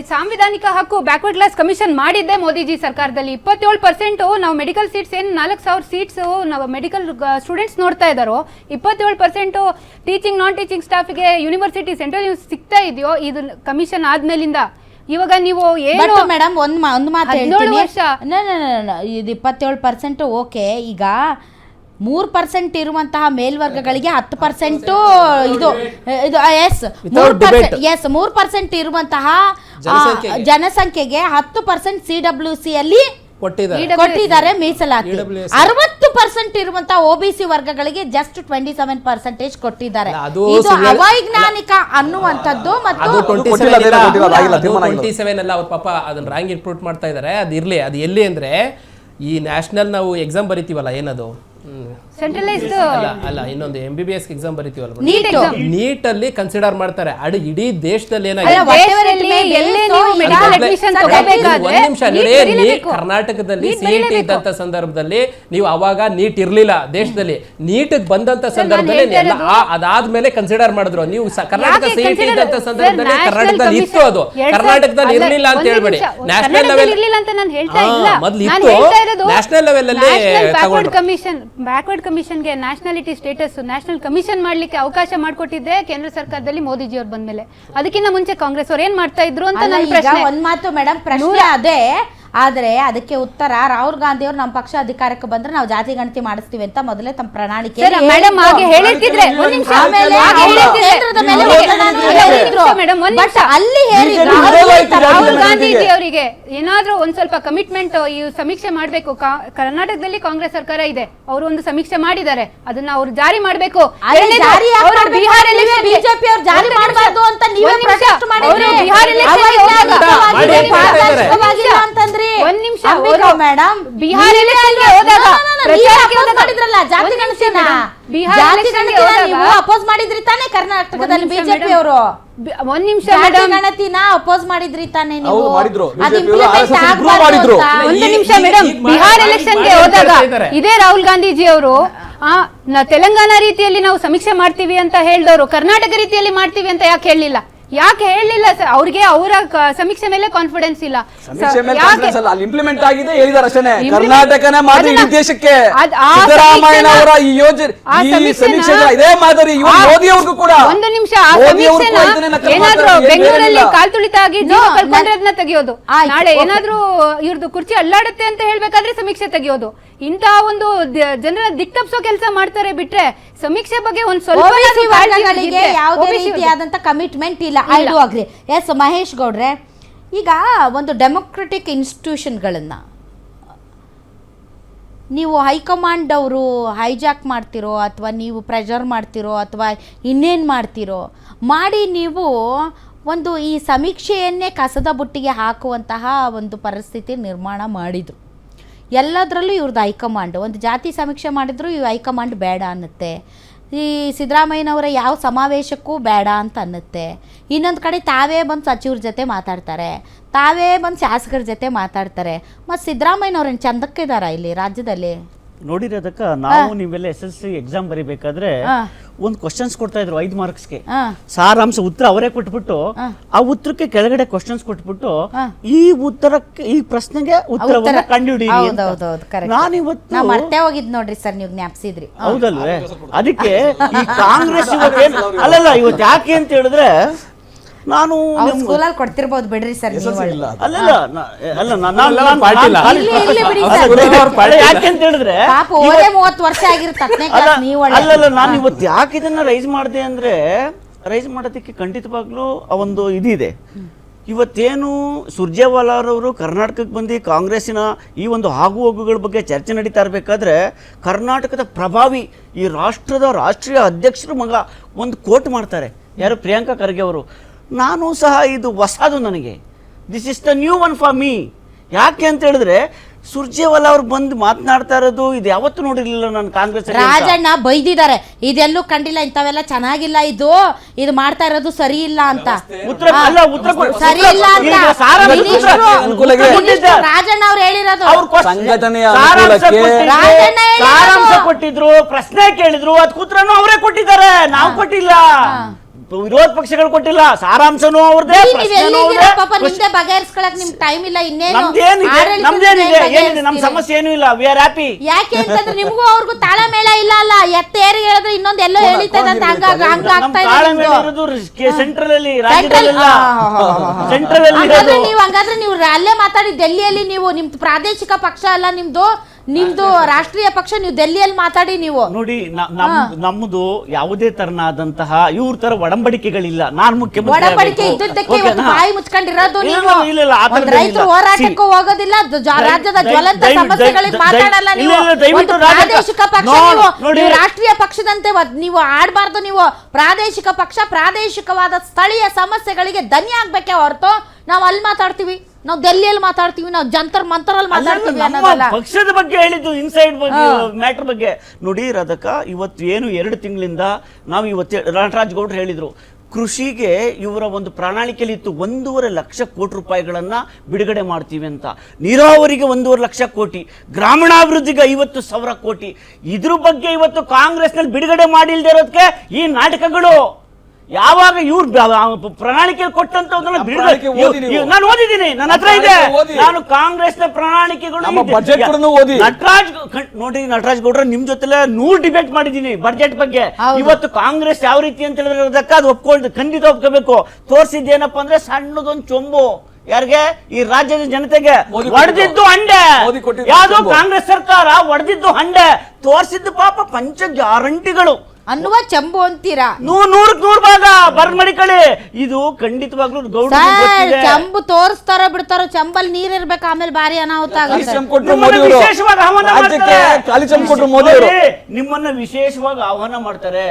ಸಾಂವಿಧಾನಿಕ ಹಕ್ಕು backward class commission ಮಾಡಿದ್ದೆ ಮೋದಿಜಿ ಸರ್ಕಾರದಲ್ಲಿ. 27% ನಾವು ಮೆಡಿಕಲ್ ಸೀಟ್ಸ್ ಏನು 4000 ಸೀಟ್ಸ್ ನಾವು ಮೆಡಿಕಲ್ ಸ್ಟೂಡೆಂಟ್ಸ್ ನೋಡ್ತಾ ಇದ್ದಾರೋ 27% ಟೀಚಿಂಗ್ ನಾನ್ ಟೀಚಿಂಗ್ ಸ್ಟಾಫ್ಗೆ ಯೂನಿವರ್ಸಿಟಿ ಸೆಂಟ್ರಲ್ ಸಿಗ್ತಾ ಇದೆಯೋ ಇದು ಕಮಿಷನ್ ಆದ್ಮೇಲಿಂದ. ಇವಾಗ ನೀವು ಏನು ಮೇಡಮ್ ಒಂದು ಮಾತು ಹೇಳ್ತೀನಿ, ಇದು 27% ಓಕೆ. ಈಗ 3% ಇರುವಂತಹ ಮೇಲ್ವರ್ಗಗಳಿಗೆ 10% ಇದು ಎಸ್ 3% ಇರುವಂತಹ ಜನಸಂಖ್ಯೆಗೆ 10% CWC ಅಲ್ಲಿ ಕೊಟ್ಟಿದ್ದಾರೆ ಮೀಸಲಾತಿ. 60% ಇರುವಂತಹ OBC ವರ್ಗಗಳಿಗೆ ಜಸ್ಟ್ 27% ಕೊಟ್ಟಿದ್ದಾರೆ. ಇದು ಅವೈಜ್ಞಾನಿಕ ಅನ್ನುವಂಥದ್ದು. ಮತ್ತು 27 ಅಲ್ಲ, ಅವ್ರ ಪಾಪ ಅದನ್ನ ರಾಂಗ್ ಇಂಪ್ರೂವ್ ಮಾಡ್ತಾ ಇದ್ದಾರೆ. ಅದು ಇರ್ಲಿ, ಅದು ಎಲ್ಲಿ ಅಂದ್ರೆ ಈ ನ್ಯಾಷನಲ್ ನಾವು ಎಕ್ಸಾಮ್ ಬರಿತೀವಲ್ಲ, ಏನದು ಸೆಂಟ್ರಲೈಸ್ಡ್ ಅಲ್ಲ ಇನ್ನೊಂದು MBBS ಎಕ್ಸಾಮ್ ಬರಿತೀವಲ್ಲ, ನೀಟ್ ಅಲ್ಲಿ ಕನ್ಸಿಡರ್ ಮಾಡ್ತಾರೆ. ಇಡೀ ದೇಶದಲ್ಲಿ ಕರ್ನಾಟಕದಲ್ಲಿ CET ಇದ್ದಂತ ಸಂದರ್ಭದಲ್ಲಿ ನೀವು ಅವಾಗ ನೀಟ್ ಇರ್ಲಿಲ್ಲ ದೇಶದಲ್ಲಿ. ನೀಟ್ ಬಂದಂತ ಸಂದರ್ಭದಲ್ಲಿ ಅದಾದ್ಮೇಲೆ ಕನ್ಸಿಡರ್ ಮಾಡಿದ್ರು. ನೀವು ಕರ್ನಾಟಕ CET ಇದ್ದಂತ ಸಂದರ್ಭದಲ್ಲಿ ಕರ್ನಾಟಕದಲ್ಲಿ ಇತ್ತು, ಅದು ಕರ್ನಾಟಕದಲ್ಲಿ ಇರ್ಲಿಲ್ಲ ಅಂತ ಹೇಳ್ಬೇಡಿ. ನ್ಯಾಷನಲ್ ಲೆವೆಲ್ ಮೊದಲು ಇತ್ತು, ನ್ಯಾಷನಲ್ ಲೆವೆಲ್ ಅಲ್ಲಿ ಬ್ಯಾಕ್ವರ್ಡ್ ಕಮಿಷನ್ಗೆ ನ್ಯಾಷನಾಲಿಟಿ ಸ್ಟೇಟಸ್ ನ್ಯಾಷನಲ್ ಕಮಿಷನ್ ಮಾಡ್ಲಿಕ್ಕೆ ಅವಕಾಶ ಮಾಡಿಕೊಟ್ಟಿದ್ದೆ ಕೇಂದ್ರ ಸರ್ಕಾರದಲ್ಲಿ ಮೋದಿಜಿ ಅವ್ರು ಬಂದ್ಮೇಲೆ. ಅದಕ್ಕಿಂತ ಮುಂಚೆ ಕಾಂಗ್ರೆಸ್ ಅವ್ರು ಏನ್ ಮಾಡ್ತಾ ಇದ್ರು ಅಂತ ನನ್ನ ಪ್ರಶ್ನೆ. ಒಂದ್ ಮಾತು ಮೇಡಮ್, ಪ್ರಶ್ನೆ ಅದೇ. ಆದ್ರೆ ಅದಕ್ಕೆ ಉತ್ತರ ರಾಹುಲ್ ಗಾಂಧಿ ಅವರು ನಮ್ಮ ಪಕ್ಷ ಅಧಿಕಾರಕ್ಕೆ ಬಂದ್ರೆ ನಾವು ಜಾತಿ ಗಣತಿ ಮಾಡಿಸ್ತೀವಿ ಅಂತ ಮೊದಲೇ ತಮ್ಮ ಪ್ರಣಾಳಿಕೆ ರಾಹುಲ್ ಗಾಂಧೀಜಿ ಅವರಿಗೆ ಏನಾದ್ರೂ ಒಂದ್ ಸ್ವಲ್ಪ ಕಮಿಟ್ಮೆಂಟ್ ಈ ಸಮೀಕ್ಷೆ ಮಾಡ್ಬೇಕು. ಕರ್ನಾಟಕದಲ್ಲಿ ಕಾಂಗ್ರೆಸ್ ಸರ್ಕಾರ ಇದೆ, ಅವರು ಒಂದು ಸಮೀಕ್ಷೆ ಮಾಡಿದ್ದಾರೆ, ಅದನ್ನ ಅವ್ರು ಜಾರಿ ಮಾಡ್ಬೇಕು. ಬಿಜೆಪಿ ಅವ್ರು ಜಾರಿ ಮಾಡಬಾರ್ದು ಅಂತ ನೀವೇ ಪ್ರೊಟೆಸ್ಟ್ ಮಾಡಿದ್ರಿ. ಅಂತಂದ್ರೆ ಒಂದ್ ನಿಮಿಷ ಮೇಡಮ್, ಬಿಹಾರ ಎಲೆಕ್ಷನ್ಗೆ ಹೋದಾಗ ಜಾತಿ ಗಣತಿನ ನೀವು ಅಪೋಸ್ ಮಾಡಿದ್ರಿ ತಾನೇ ಕರ್ನಾಟಕದಲ್ಲಿ ಬಿಜೆಪಿ ಅವರು? ಒಂದ್ ನಿಮಿಷ ಗಣತಿನ ಅಪೋಸ್ ಮಾಡಿದ್ರಿ ತಾನೇ ನೀವು? ಒಂದು ನಿಮಿಷ ಮೇಡಮ್, ಬಿಹಾರ ಎಲೆಕ್ಷನ್ಗೆ ಹೋದಾಗ ಇದೇ ರಾಹುಲ್ ಗಾಂಧೀಜಿ ಅವರು ತೆಲಂಗಾಣ ರೀತಿಯಲ್ಲಿ ನಾವು ಸಮೀಕ್ಷೆ ಮಾಡ್ತೀವಿ ಅಂತ ಹೇಳಿದವರು ಕರ್ನಾಟಕ ರೀತಿಯಲ್ಲಿ ಮಾಡ್ತೀವಿ ಅಂತ ಯಾಕೆ ಹೇಳಲಿಲ್ಲ? ಯಾಕೆ ಹೇಳಲಿಲ್ಲ ಸರ್? ಅವ್ರಿಗೆ ಅವರ ಸಮೀಕ್ಷೆ ಮೇಲೆ ಕಾನ್ಫಿಡೆನ್ಸ್ ಇಲ್ಲ. ಇಂಪ್ಲಿಮೆಂಟ್ ಆಗಿದೆ ಹೇಳಿದಾರೆ ಅಷ್ಟೇ. ಕರ್ನಾಟಕನೇ ಮಾದರಿ ಇಡೀ ದೇಶಕ್ಕೆ. ಸಿದ್ದರಾಮಯ್ಯ ಅವರ ಈ ಯೋಜನೆ ಇದೇ ಮಾದರಿ ಮೋದಿ ಅವ್ರಿಗೂ ಕೂಡ. ಒಂದು ನಿಮಿಷ, ಆ ಸಮೀಕ್ಷೆನ ಏನಾದ್ರೂ ಬೆಂಗಳೂರಲ್ಲಿ ಕಾಲ್ ತುಳಿತ ಆಗಿ ಜೀವ ಕಳ್ಕೊಂಡ್ರೆ ತೆಗಿಯೋದು, ನಾಳೆ ಏನಾದ್ರೂ ಇವ್ರದ್ದು ಕುರ್ಚಿ ಅಲ್ಲಾಡುತ್ತೆ ಅಂತ ಹೇಳ್ಬೇಕಾದ್ರೆ ಸಮೀಕ್ಷೆ ತೆಗಿಯೋದು, ಇಂತಹ ಒಂದು ಜನರ ದಿಕ್ತಪ್ಸೋ ಕೆಲಸ ಮಾಡ್ತಾರೆ. ಬಿಟ್ರೆ ಸಮೀಕ್ಷೆ ಬಗ್ಗೆ ಒಂದ್ ಸ್ವಲ್ಪ ಯಾವುದೇ ರೀತಿಯಾದಂತ ಕಮಿಟ್ಮೆಂಟ್ ಇಲ್ಲ. I do agree. Yes Mahesh ಗೌಡ್ರೆ, ಈಗ ಒಂದು ಡೆಮೊಕ್ರೆಟಿಕ್ ಇನ್ಸ್ಟಿಟ್ಯೂಷನ್ಗಳನ್ನು ನೀವು ಹೈಕಮಾಂಡ್ ಅವರು ಹೈಜಾಕ್ ಮಾಡ್ತಿರೋ ಅಥವಾ ನೀವು ಪ್ರೆಷರ್ ಮಾಡ್ತಿರೋ ಅಥವಾ ಇನ್ನೇನು ಮಾಡ್ತಿರೋ ಮಾಡಿ ನೀವು ಒಂದು ಈ ಸಮೀಕ್ಷೆಯನ್ನೇ ಕಸದ ಬುಟ್ಟಿಗೆ ಹಾಕುವಂತಹ ಒಂದು ಪರಿಸ್ಥಿತಿ ನಿರ್ಮಾಣ ಮಾಡಿದರು. ಎಲ್ಲದರಲ್ಲೂ ಇವ್ರದ್ದು ಹೈಕಮಾಂಡ್. ಒಂದು ಜಾತಿ ಸಮೀಕ್ಷೆ ಮಾಡಿದ್ರು ಇವು ಹೈಕಮಾಂಡ್ ಬೇಡ ಅನ್ನುತ್ತೆ. ಈ ಸಿದ್ದರಾಮಯ್ಯನವರ ಯಾವ ಸಮಾವೇಶಕ್ಕೂ ಬೇಡ ಅಂತ ಅನ್ನುತ್ತೆ. ಇನ್ನೊಂದು ಕಡೆ ತಾವೇ ಬಂದು ಸಚಿವರ ಜೊತೆ ಮಾತಾಡ್ತಾರೆ, ತಾವೇ ಬಂದು ಶಾಸಕರ ಜೊತೆ ಮಾತಾಡ್ತಾರೆ. ಮತ್ತು ಸಿದ್ದರಾಮಯ್ಯನವ್ರೇನು ಚಂದಕ್ಕಿದಾರ ಇಲ್ಲಿ ರಾಜ್ಯದಲ್ಲಿ? ನೋಡಿರೋದಕ್ಕೆ ನಾವು ನೀವೆಲ್ಲ SSLC ಎಕ್ಸಾಮ್ ಬರಿಬೇಕಾದ್ರೆ ಒಂದು ಕ್ವಶನ್ಸ್ ಕೊಡ್ತಾ ಇದ್ರು 5 ಮಾರ್ಕ್ಸ್ಗೆ. ಸಾರಾಂಶ ಉತ್ತರ ಅವರೇ ಕೊಟ್ಬಿಟ್ಟು ಆ ಉತ್ತರಕ್ಕೆ ಕೆಳಗಡೆ ಕ್ವಶನ್ಸ್ ಕೊಟ್ಬಿಟ್ಟು ಈ ಉತ್ತರಕ್ಕೆ ಈ ಪ್ರಶ್ನೆಗೆ ಉತ್ತರವನ್ನು ಕಂಡುಹಿಡಿಯಿರಿ. ನಾನು ಇವತ್ತು ಮರ್ತೇ ಹೋಗಿದ್ ನೋಡ್ರಿ ಸರ್, ನೀವು ಜ್ಞಾಪಿಸಿದ್ರಿ. ಹೌದಲ್ವೇ? ಅದಕ್ಕೆ ಈ ಕಾಂಗ್ರೆಸ್ ಅಲ್ಲಲ್ಲ ಇವತ್ತು ಯಾಕೆ ಅಂತ ಹೇಳಿದ್ರೆ ನಾನು ಸ್ಕೂಲಲ್ಲಿ ಕೊಡ್ತಿರ್ಬೋದು ಬಿಡ್ರಿ ಸರ್. ಯಾಕೆಂತ ಹೇಳಿದ್ರೆ 30 ವರ್ಷ ಆಗಿರುತ್ತೆ. ಅಲ್ಲಲ್ಲ, ನಾನು ಇವತ್ತು ಯಾಕೆ ಇದನ್ನ ರೈಸ್ ಮಾಡಿದೆ ಅಂದ್ರೆ, ರೈಸ್ ಮಾಡೋದಕ್ಕೆ ಖಂಡಿತವಾಗ್ಲೂ ಒಂದು ಇದಿದೆ. ಇವತ್ತೇನು ಸುರ್ಜೇವಾಲಾರವರು ಕರ್ನಾಟಕಕ್ಕೆ ಬಂದು ಕಾಂಗ್ರೆಸ್ಸಿನ ಈ ಒಂದು ಆಗು ಹೋಗುಗಳ ಬಗ್ಗೆ ಚರ್ಚೆ ನಡೀತಾ ಇರಬೇಕಾದ್ರೆ ಕರ್ನಾಟಕದ ಪ್ರಭಾವಿ ಈ ರಾಷ್ಟ್ರದ ರಾಷ್ಟ್ರೀಯ ಅಧ್ಯಕ್ಷರು ಮಗ ಒಂದು ಕೋಟ್ ಮಾಡ್ತಾರೆ. ಯಾರು? ಪ್ರಿಯಾಂಕಾ ಖರ್ಗೆ ಅವರು. ನಾನು ಸಹ ಇದು ಹೊಸದು ನನಗೆ. This is the new one for me. ಯಾಕೆ ಅಂತ ಹೇಳಿದ್ರೆ ಸುರ್ಜೇವಾಲಾ ಅವ್ರು ಬಂದು ಮಾತನಾಡ್ತಾ ಇರೋದು ಇದು ಯಾವತ್ತೂ ನೋಡಿರ್ಲಿಲ್ಲ ನಾನು ಕಾಂಗ್ರೆಸ್. ರಾಜಣ್ಣ ಬೈದಿದ್ದಾರೆ, ಇದೆಲ್ಲೂ ಕಂಡಿಲ್ಲ, ಇಂಥವೆಲ್ಲ ಚೆನ್ನಾಗಿಲ್ಲ, ಇದು ಮಾಡ್ತಾ ಇರೋದು ಸರಿ ಇಲ್ಲ ಅಂತ. ಸರಿ ಇಲ್ಲ ಅಂತ ರಾಜಣ್ಣ ಅವ್ರು ಹೇಳಿರೋದು. ಸಾರಾಂಶ ಕೊಟ್ಟಿದ್ರು, ಪ್ರಶ್ನೆ ಕೇಳಿದ್ರು, ಅದ್ ಉತ್ತರನು ಅವರೇ ಕೊಟ್ಟಿದ್ದಾರೆ, ನಾವು ಕೊಟ್ಟಿಲ್ಲ. ವಿರೋಧ ಪಕ್ಷಗಳು ಕೊಟ್ಟಿಲ್ಲ, ಸಾರಾಂಶನೂ ಅವ್ರದೇ, ಪ್ರಶ್ನೆನೂ ಅವ್ರದೇ. ಪಾಪ ನಿಮ್ದೇ ಬಗೆಹರಿಸ್ಕೊಳಕ್ ನಿಮ್ಗೆ ಟೈಮ್ ಇಲ್ಲ, ಇನ್ನೇನು ನಮ್ದೇನಿದೆ ಏನಿದೆ, ನಮ್ ಸಮಸ್ಯೆ ಏನೂ ಇಲ್ಲ, ವಿ ಆರ್ ಹ್ಯಾಪಿ. ಯಾಕೆ ಅಂತಂದ್ರೆ ನಿಮ್ಗೂ ಅವ್ರಿಗೂ ತಾಳಮೇಳ ಇಲ್ಲ ಅಲ್ಲ, ಎತ್ತೇರಿ ಹೇಳಿದ್ರೆ ಇನ್ನೊಂದ್ ಎಲ್ಲೋ ಹೇಳಿತದ ಅಂತ ಹಂಗ ಆಗ್ತಾ ಇದೆ. ಸೆಂಟ್ರಲ್ ಅಲ್ಲಿ, ರಾಜ್ಯದಲ್ಲೆಲ್ಲ ಸೆಂಟ್ರಲ್ ಅಲ್ಲಿ ಹಂಗಾದ್ರೆ ನೀವು ಅಲ್ಲೇ ಮಾತಾಡಿ ಡೆಲ್ಲಿಯಲ್ಲಿ ನೀವು ನಿಮ್ದು ಪ್ರಾದೇಶಿಕ ಪಕ್ಷ ಅಲ್ಲ, ನಿಮ್ದು ರಾಷ್ಟ್ರೀಯ ಪಕ್ಷ, ನೀವು ಡೆಲ್ಲಿಯಲ್ಲಿ ಮಾತಾಡಿ. ನೀವು ನೋಡಿ, ನಮ್ಮದು ಯಾವುದೇ ತರನಾದಂತಹ ಇವ್ರ ತರ ಒಡಂಬಡಿಕೆಗಳಿಲ್ಲ. ನಾನು ಮುಖ್ಯಮಂತ್ರಿ ಒಡಂಬಡಿಕೆ ಇದ್ದದ್ದಕ್ಕೆ ಇವತ್ತು ಬಾಯಿ ಮುಚ್ಕೊಂಡಿರೋದು ನೀವು. ಒಂದು ರೈತರು ಹೋರಾಟಕ್ಕೂ ಹೋಗೋದಿಲ್ಲ, ರಾಜ್ಯದ ಜ್ವಲಂತ ಸಮಸ್ಯೆಗಳಿಗೆ ಮಾತಾಡಲ್ಲ ನೀವು. ಒಂದು ಪ್ರಾದೇಶಿಕ ಪಕ್ಷ ನೀವು ರಾಷ್ಟ್ರೀಯ ಪಕ್ಷದಂತೆ ನೀವು ಆಡಬಾರ್ದು. ನೀವು ಪ್ರಾದೇಶಿಕ ಪಕ್ಷ ಪ್ರಾದೇಶಿಕವಾದ ಸ್ಥಳೀಯ ಸಮಸ್ಯೆಗಳಿಗೆ ದನಿ ಆಗ್ಬೇಕೆ ಹೊರತು ನಾವು ಅಲ್ಲಿ ಮಾತಾಡ್ತೀವಿ, ನಾವು ಡೆಲ್ಲಿಯಲ್ಲಿ ಮಾತಾಡ್ತೀವಿ, ನಾವು ಜಂತರ್ ಮಂತರಲ್ಲಿ ಮಾತಾಡ್ತೀವಿ ಅನ್ನೋದಲ್ಲ. ಪಕ್ಷದ ಬಗ್ಗೆ ಹೇಳಿದ್ದು, ಇನ್ಸೈಡ್ ಬಗ್ಗೆ, ಮ್ಯಾಟರ್ ಬಗ್ಗೆ ನೋಡಿ ರಾಧಕ. ಇವತ್ತು ಏನು 2 ತಿಂಗಳಿಂದ ನಾವು ಇವತ್ತು ನಟರಾಜ್ ಗೌಡ್ರು ಹೇಳಿದ್ರು, ಕೃಷಿಗೆ ಇವರ ಒಂದು ಪ್ರಣಾಳಿಕೆಯಲ್ಲಿ ಇತ್ತು 1.5 ಲಕ್ಷ ಕೋಟಿ ರೂಪಾಯಿಗಳನ್ನ ಬಿಡುಗಡೆ ಮಾಡ್ತೀವಿ ಅಂತ. ನೀರಾವರಿಗೆ 1.5 ಲಕ್ಷ ಕೋಟಿ, ಗ್ರಾಮೀಣಾಭಿವೃದ್ಧಿಗೆ 50,000 ಕೋಟಿ. ಇದ್ರ ಬಗ್ಗೆ ಇವತ್ತು ಕಾಂಗ್ರೆಸ್ನಲ್ಲಿ ಬಿಡುಗಡೆ ಮಾಡಿಲ್ದೇ ಇರೋದಕ್ಕೆ ಈ ನಾಟಕಗಳು. ಯಾವಾಗ ಇವ್ರು ಪ್ರಣಾಳಿಕೆ ಕೊಟ್ಟಂತ ನಾನು ಓದಿದ್ದೀನಿ, ನನ್ನ ಹತ್ರ ಇದೆ. ನಾನು ಕಾಂಗ್ರೆಸ್ನ ಪ್ರಣಾಳಿಕೆಗಳು ನಟರಾಜ್ ಗೌಡ್ರ ನಿಮ್ ಜೊತೆ 100 ಡಿಬೇಟ್ ಮಾಡಿದ್ದೀನಿ ಬಡ್ಜೆಟ್ ಬಗ್ಗೆ. ಇವತ್ತು ಕಾಂಗ್ರೆಸ್ ಯಾವ ರೀತಿ ಅಂತ ಹೇಳಿದ್ರೆ ಅದು ಒಪ್ಕೊಂಡು ಖಂಡಿತ ಒಪ್ಕೋಬೇಕು. ತೋರಿಸಿದ್ದೇನಪ್ಪ ಅಂದ್ರೆ ಸಣ್ಣದೊಂದು ಚೊಂಬು ಯಾರಿಗೆ, ಈ ರಾಜ್ಯದ ಜನತೆಗೆ. ಒಡೆದಿದ್ದು ಹಂಡೆ, ಯಾವ್ದು ಕಾಂಗ್ರೆಸ್ ಸರ್ಕಾರ ಒಡೆದಿದ್ದು ಹಂಡೆ, ತೋರಿಸಿದ್ದು ಪಾಪ ಪಂಚ ಗ್ಯಾರಂಟಿಗಳು ಅನ್ನುವ ಚೆಂಬು ಅಂತೀರಾ. 100 ಭಾಗ ಬರ್ಮಡಿಕಳಿ. ಇದು ಖಂಡಿತವಾಗ್ಲೂ ಗೌಡ ಚೆಂಬು ತೋರಿಸ್ತಾರೋ ಬಿಡ್ತಾರೋ, ಚೆಂಬಲ್ಲಿ ನೀರಿರ್ಬೇಕು, ಆಮೇಲೆ ಭಾರಿ ಅನಾಹುತ ಆಗುತ್ತೆ. ನಿಮ್ಮನ್ನ ವಿಶೇಷವಾಗಿ ಆಹ್ವಾನ ಮಾಡ್ತಾರೆ.